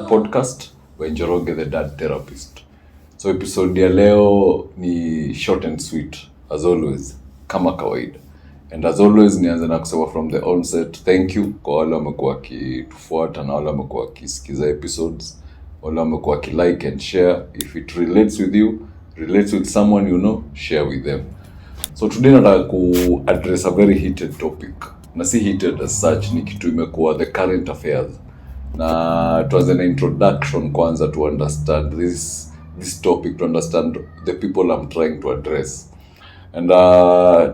podcast by Njoroge the Dad Therapist. So episode ya leo ni short and sweet as always, kama kawaida. And as always nianze na kusema from the onset, thank you kwa wale wamekuwa wakitufuata na wale wamekuwa wakisikiza episodes, wale wamekuwa wakilike and share. If it relates with you, relates with someone you know, share with them. So today nataka ku-address a very heated topic. Na si heated as such, ni kitu imekuwa the current affairs. Na tuanze na introduction kwanza to understand this topic, to understand the people I'm trying to address. And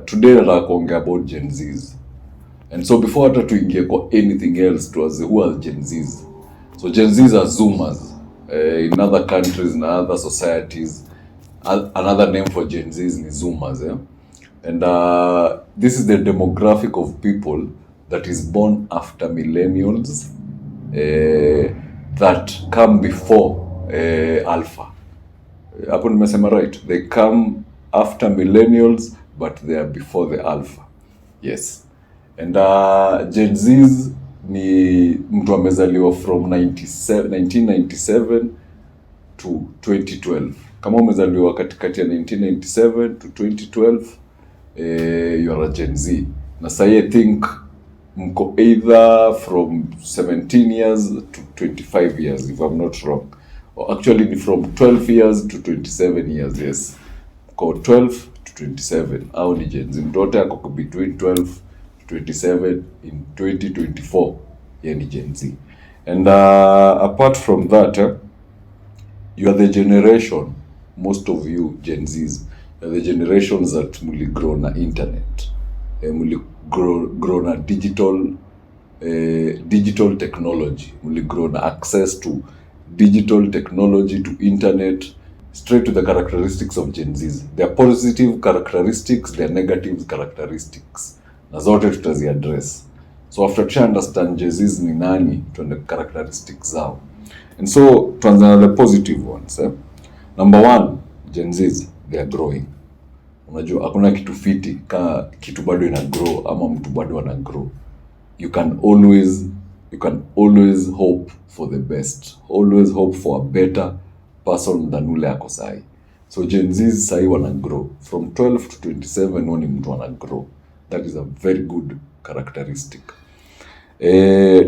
today nataka kuongea about Gen Zs. And so before hata tuingie kwa anything else, tuanze who are Gen Zs. So Gen Zs are Zoomers in other countries and other societies. Another name for Gen Zs is Zoomers. And this is the demographic of people that is born after millennials that come before Alpha. Hapo nimesema right? They come after millennials, but they are before the Alpha. Yes. And Gen Zs ni mtu amezaliwa from 1997 to 2012. Kama umezaliwa katikati ya 1997 to 2012, you are a Gen Z. Na say I think mko either from 17 years to 25 years, if I'm not wrong. Or actually ni from 12 years to 27 years, yes. Mko 12 to 27, au ni Gen Z. Mtoto yako between 12 to 27 in 2024, yeah, ni Gen Z. And apart from that, you are the generation, most of you Gen Zs, you are the generations that muli grow na internet. Muli grow na digital technology. Muli grow na access to digital technology, to internet. Straight to the characteristics of Gen Zs. There are positive characteristics, there are negative characteristics. Na zote tutazi address. So after to understand Gen Zs ni nani, tuende characteristics zao. And so tuanze na the positive ones. Number one, Gen Zs, they are growing. Unajua hakuna kitu fiti ka kitu bado ina grow ama mtu bado ana grow. You can always hope for the best. Always hope for a better person than ule ako sahi. So Gen Zs sahi wana grow. From 12 to 27 wani mtu ana grow. That is a very good characteristic.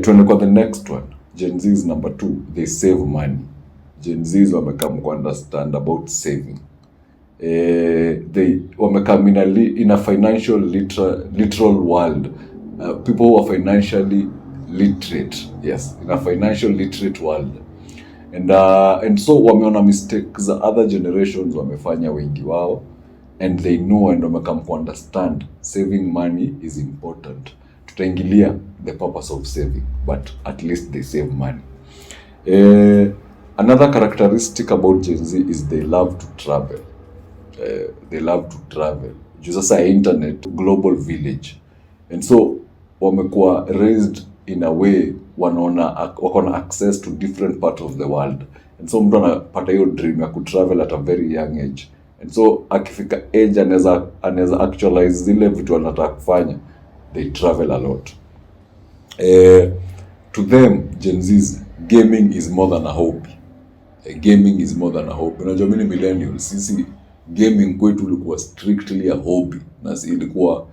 Tuende kwa the next one. Gen Zs number 2, they save money. Gen Zs wamekam ku understand about saving. They wamekam in a financial literal world. People who are financially literate. Yes, in a financial literate world. And so wameona mistakes za other generations wamefanya wengi wao, and they know and wamekam ku understand saving money is important. Tutaingilia the purpose of saving, but at least they save money. Another characteristic about Gen Z is they love to travel. They love to travel. Just say internet, global village. And so wamekuwa raised in a way wako na access to different parts of the world. And so mtu anapata hiyo dream ya kutravel at a very young age. And so akifika age anaweza actualize zile vitu anataka kufanya. They travel a lot. To them, Gen Zs, gaming is more than a hobby. Gaming is more than a hobby. Unajua mimi millennials, sisi gaming kwetu ilikuwa strictly a hobby. Na si ilikuwa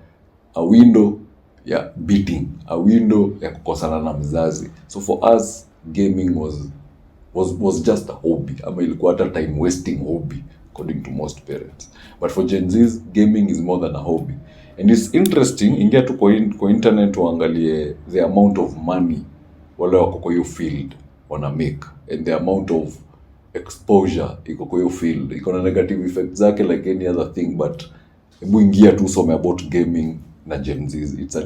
a window ya beating, a window ya kukosana na mzazi. So for us, gaming was just a hobby. Ama ilikuwa hata time wasting hobby, according to most parents. But for Gen Zs, gaming is more than a hobby. And it's interesting, ingia tu kwa internet uangalie the amount of money wale wako kwa hiyo field wana make, and the amount of exposure iko kwa hiyo field. Iko na negative effects zake like any other thing, but hebu ingia tu some about gaming na Gen Zs. It's a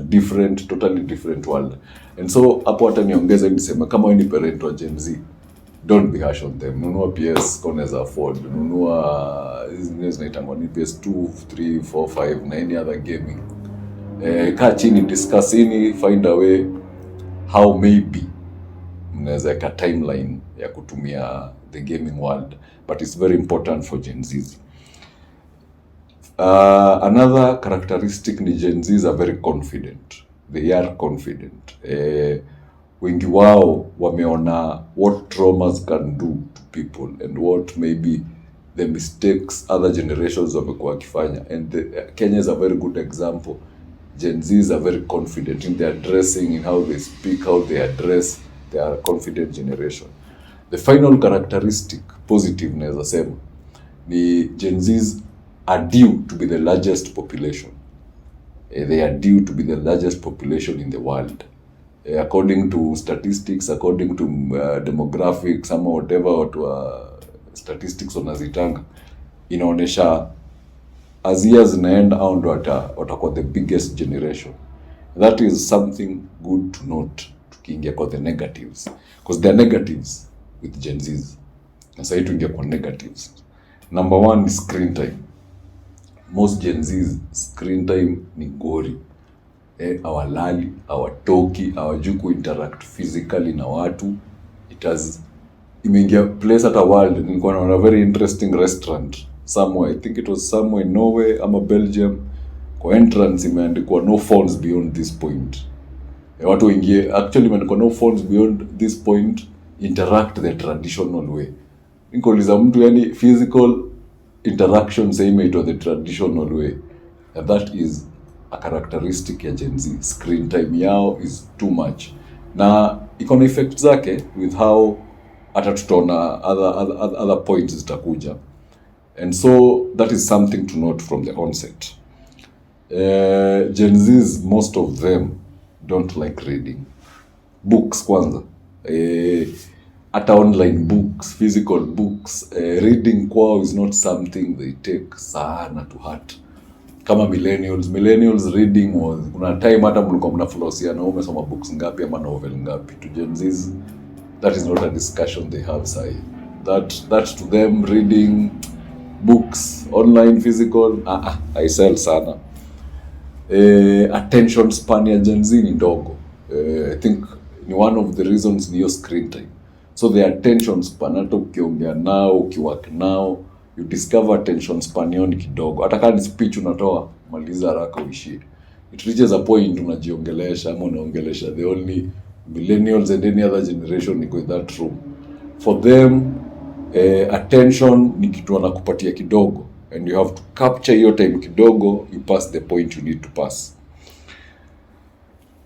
totally different world. And so hapo hata niongeza niseme kama wewe ni parent wa Gen Z, don't be harsh on them. Nunua PS kwa unaweza afford. Nunua hizi zinaitangwa ni PS2, 3, 4, 5 na any other gaming. Kaa chini, discuss ini, find a way how maybe mnaweza ka timeline ya kutumia the gaming world, but it's very important for Gen Zs. Another characteristic ni Gen Zs are very confident. They are confident. wengi wao wameona what traumas can do to people and what maybe the mistakes other generations wamekuwa wakifanya, and Kenya is a very good example. Gen Zs are very confident in their dressing, in how they speak, how they address. They are a confident generation. The final characteristic, positive naweza sema, ni Gen Zs are due to be the largest population. They are due to be the largest population in the world. According to statistics, according to demographics, ama whatever watu statistics wanazitanga, inaonesha as years zinaenda au ndo watakuwa the biggest generation. That is something good to note tukiingia kwa the negatives, because there are negatives with Gen Zs. Na sasa tuingia kwa negatives. Number 1 is screen time. Most Gen Zs screen time ni gori. Hawalali, hawatoki, hawajui kuinteract physically na watu. Imeingia place at a world. Nilikuwa naona a very interesting restaurant somewhere, I think it was somewhere in Norway ama Belgium. Kwa entrance imeandikwa no phones beyond this point. Watu waingie, actually imeandikwa no phones beyond this point, interact the traditional way. Nikauliza mtu, yani physical interaction same ito the traditional way. And that is a characteristic ya Gen Z. Screen time yao is too much. Na iko na effect zake with how hata tutaona other points zitakuja. And so that is something to note from the onset. Gen Zs, most of them don't like reading. Books kwanza. Hata online books, physical books. Reading kwao is not something they take sana to heart. Kama millennials reading was, kuna time hata mlikuwa mnaflosiana umesoma books ngapi ama novel ngapi. To Gen Zs, that is not a discussion they have say. That to them, reading books, online, physical, I sell sana. Attention span ya Gen Z ni ndogo. I think ni one of the reasons ni your screen time. So the attention span, hata ukiongea nao, ukiwork nao, you discover attention span yao ni kidogo. Hata kama ni speech unatoa, maliza haraka uishie. It reaches a point unajiongelesha ama unaongelesha. The only millennials and any other generation ni in that room. For them, attention ni kitu wanakupatia kidogo, and you have to capture your time kidogo, you pass the point you need to pass.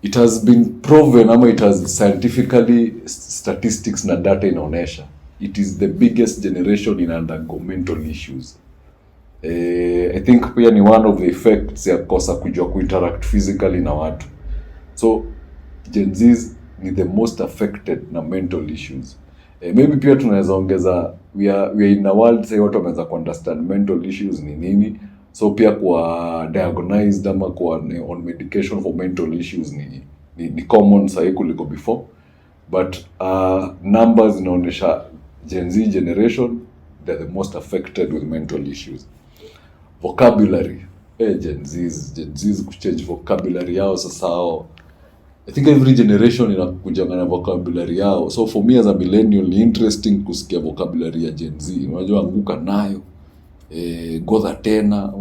It has been proven, ama it has scientifically, statistics na data inaonesha, it is the biggest generation in undergo mental issues. I think pia ni one of the effects ya kosa kujua kuinteract physically na watu. So Gen Zs ni the most affected na mental issues. Maybe pia tunaweza ongeza, we are in a world say watu wameanza understand mental issues ni nini. So pia kwa diagnosed ama kwa on medication for mental issues ni common sahi kuliko before. But numbers inaonyesha Gen Z generation, they're the most affected with mental issues. Vocabulary. Gen Z's kuchange vocabulary yao sasa hao. I think every generation inakujanga na vocabulary yao. So for me as a millennial, ni interesting kusikia vocabulary ya Gen Z. Unajua anguka nayo. Godha tena.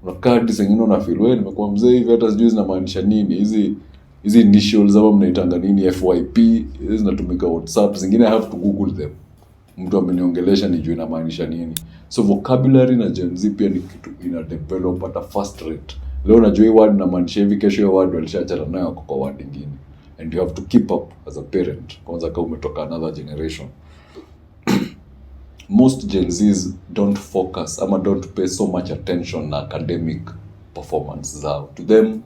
Unakadi zingine unafeel wewe nimekuwa mzee hivi hata sijui zinamaanisha nini. Hizi initials ama mnaitanga nini, FYP, hizi zinatumika WhatsApp. Zingine I have to Google them. Mtu ameniongelesha nijue inamaanisha nini. So vocabulary na Gen Z pia ni kitu ina develop at a fast rate. Leo unajua hii word inamaanisha hivi, kesho hiyo word walishachana nayo kwa word nyingine. And you have to keep up as a parent. Kwanza kama umetoka another generation. Most Gen Zs don't focus ama don't pay so much attention na academic performance zao. To them,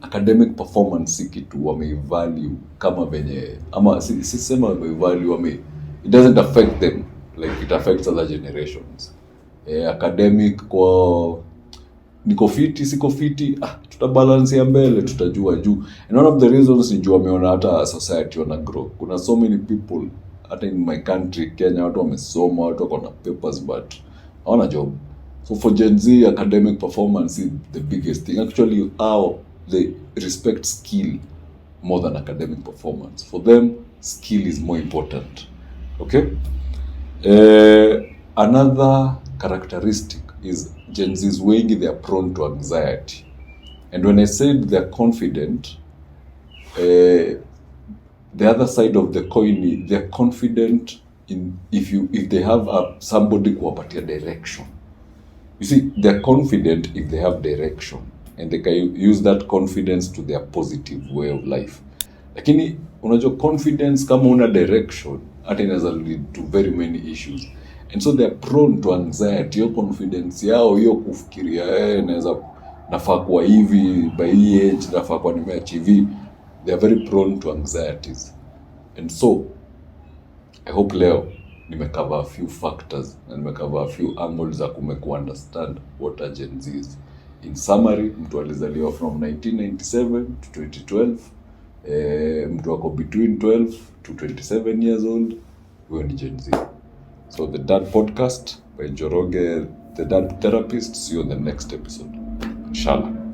academic performance si kitu wameivalue kama venye, ama si sema wameivalue, it doesn't affect them like it affects other generations. Academic kwa niko fiti, siko fiti, tutabalance ya mbele, tutajua juu. And one of the reasons ni juu wameona hata society wana grow. Kuna so many people, hata in my country, Kenya, watu wamesoma, watu wako na papers but hawana job. So for Gen Z, academic performance is the biggest thing. Actually, how they respect skill more than academic performance. For them, skill is more important. Okay? Another characteristic is Gen Z's wengi, they are prone to anxiety. And when I said they are confident, the other side of the coin, they're confident in if they have somebody kuwapatia direction. You see, they're confident if they have direction and they can use that confidence to their positive way of life. Lakini unajua confidence kama una direction hata inaweza lead to very many issues, and so they're prone to anxiety. Hiyo confidence yao, hiyo kufikiria naweza nafaa kuwa hivi by hii age, nafaa kuwa nimeachieve, they are very prone to anxieties. And so I hope leo nimecover a few factors and nimecover a few angles za kumeku understand what a Gen Z is. In summary, mtu alizaliwa from 1997 to 2012, mtu wako between 12 to 27 years old, huyo ni Gen Z. So the Dad Podcast by Njoroge, the Dad Therapist. See you on the next episode. Inshallah.